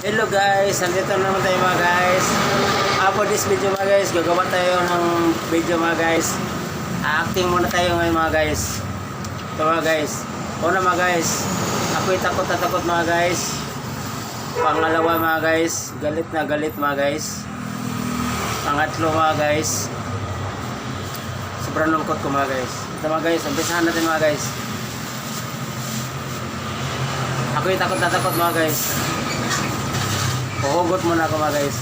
Hello guys, nandito naman tayo mga guys. For this video mga guys, gagawa tayo ng video mga guys. Acting muna tayo ngayon mga guys. Ito mga guys. Una mga guys, ako'y takot na takot mga guys. Pangalawa mga guys, galit na galit mga guys. Pangatlo mga guys, sobrang lungkot ko mga guys. Ito mga guys, umpisahan natin mga guys. Ako'y takot na takot mga guys. Puhugot muna ako mga guys.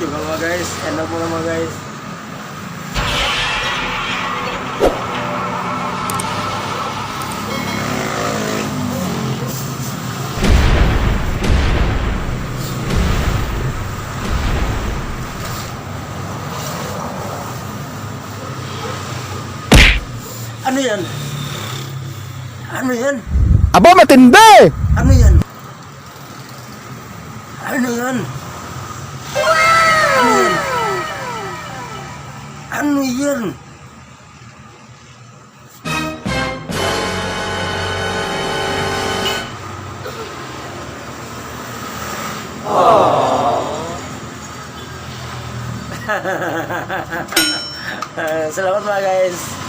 Diba mga guys, end up muna mga guys. Ano yan? Ano yan? Aba, matindi! Ano yan? Ano yan? Ano yan? Ano yan? Salamat mga guys.